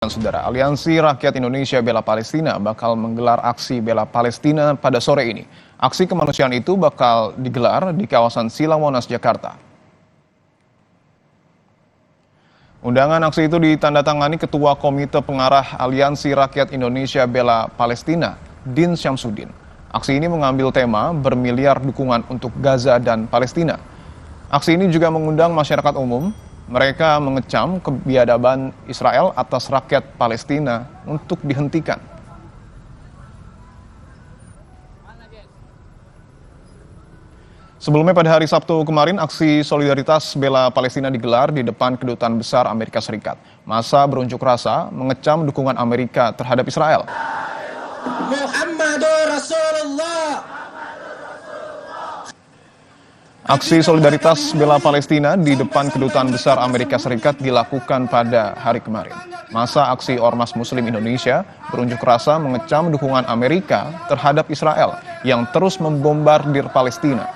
Saudara, Aliansi Rakyat Indonesia Bela Palestina bakal menggelar aksi bela Palestina pada sore ini. Aksi kemanusiaan itu bakal digelar di kawasan Silang Monas, Jakarta. Undangan aksi itu ditandatangani Ketua Komite Pengarah Aliansi Rakyat Indonesia Bela Palestina, Din Syamsuddin. Aksi ini mengambil tema bermiliar dukungan untuk Gaza dan Palestina. Aksi ini juga mengundang masyarakat umum. Mereka mengecam kebiadaban Israel atas rakyat Palestina untuk dihentikan. Sebelumnya pada hari Sabtu kemarin, aksi solidaritas bela Palestina digelar di depan Kedutaan Besar Amerika Serikat. Massa berunjuk rasa mengecam dukungan Amerika terhadap Israel. Muhammadur Rasulullah. Aksi solidaritas bela Palestina di depan Kedutaan Besar Amerika Serikat dilakukan pada hari kemarin. Masa aksi Ormas Muslim Indonesia berunjuk rasa mengecam dukungan Amerika terhadap Israel yang terus membombardir Palestina.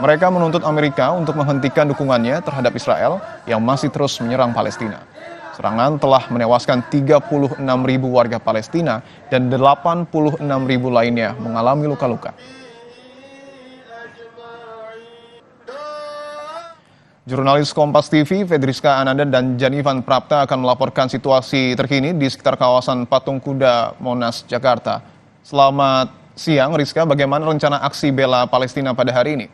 Mereka menuntut Amerika untuk menghentikan dukungannya terhadap Israel yang masih terus menyerang Palestina. Serangan telah menewaskan 36.000 warga Palestina dan 86.000 lainnya mengalami luka-luka. Jurnalis Kompas TV, Fedriska Ananda dan Janifan Prapta akan melaporkan situasi terkini di sekitar kawasan Patung Kuda Monas, Jakarta. Selamat siang, Rizka. Bagaimana rencana aksi bela Palestina pada hari ini?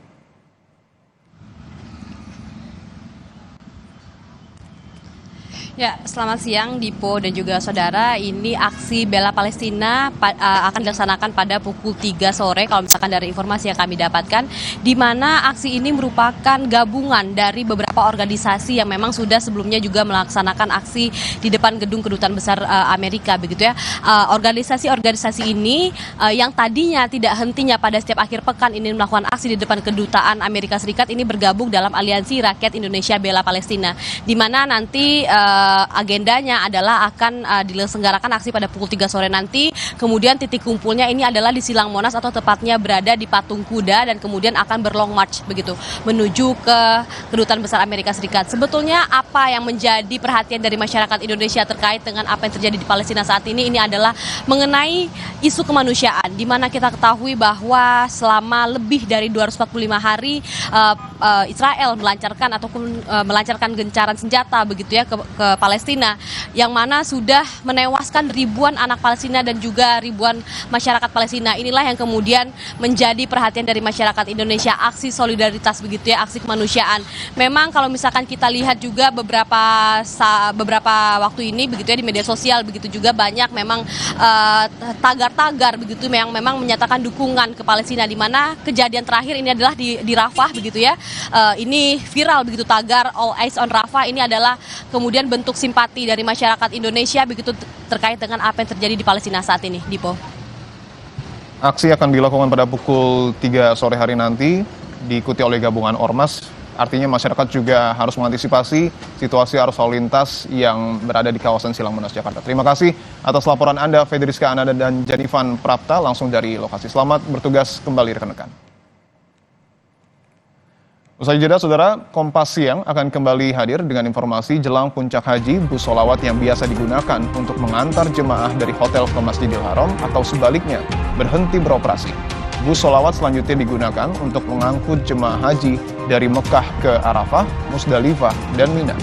Ya, selamat siang Dipo dan juga saudara. Ini aksi bela Palestina akan dilaksanakan pada pukul 3 sore kalau misalkan dari informasi yang kami dapatkan, di mana aksi ini merupakan gabungan dari beberapa organisasi yang memang sudah sebelumnya juga melaksanakan aksi di depan gedung Kedutaan Besar Amerika begitu ya. Organisasi-organisasi ini yang tadinya tidak hentinya pada setiap akhir pekan ini melakukan aksi di depan Kedutaan Amerika Serikat ini bergabung dalam Aliansi Rakyat Indonesia Bela Palestina, di mana nanti agendanya adalah akan diselenggarakan aksi pada pukul 3 sore nanti. Kemudian titik kumpulnya ini adalah di Silang Monas atau tepatnya berada di Patung Kuda, dan kemudian akan berlong march begitu menuju ke Kedutaan Besar Amerika Serikat. Sebetulnya apa yang menjadi perhatian dari masyarakat Indonesia terkait dengan apa yang terjadi di Palestina saat ini adalah mengenai isu kemanusiaan, di mana kita ketahui bahwa selama lebih dari 245 hari Israel melancarkan ataupun melancarkan gencaran senjata begitu ya ke Palestina, yang mana sudah menewaskan ribuan anak Palestina dan juga ribuan masyarakat Palestina. Inilah yang kemudian menjadi perhatian dari masyarakat Indonesia, aksi solidaritas begitu ya, aksi kemanusiaan. Memang kalau misalkan kita lihat juga beberapa waktu ini begitu ya di media sosial begitu juga banyak memang tagar-tagar begitu yang memang menyatakan dukungan ke Palestina, di mana kejadian terakhir ini adalah di Rafah begitu ya. Ini viral begitu, tagar All Eyes on Rafah. Ini adalah kemudian bentuk simpati dari masyarakat Indonesia begitu terkait dengan apa yang terjadi di Palestina saat ini, Dipo. Aksi akan dilakukan pada pukul 3 sore hari nanti, diikuti oleh gabungan Ormas. Artinya masyarakat juga harus mengantisipasi situasi arus lalu lintas yang berada di kawasan Silang Monas, Jakarta. Terima kasih atas laporan Anda, Fedriska Ananda dan Janifan Prapta, langsung dari lokasi. Selamat bertugas kembali rekan-rekan. Usai jeda, saudara, Kompas Siang akan kembali hadir dengan informasi jelang puncak haji. Bus sholawat yang biasa digunakan untuk mengantar jemaah dari hotel ke Masjidil Haram atau sebaliknya berhenti beroperasi. Bus sholawat selanjutnya digunakan untuk mengangkut jemaah haji dari Mekah ke Arafah, Musdalifah, dan Mina.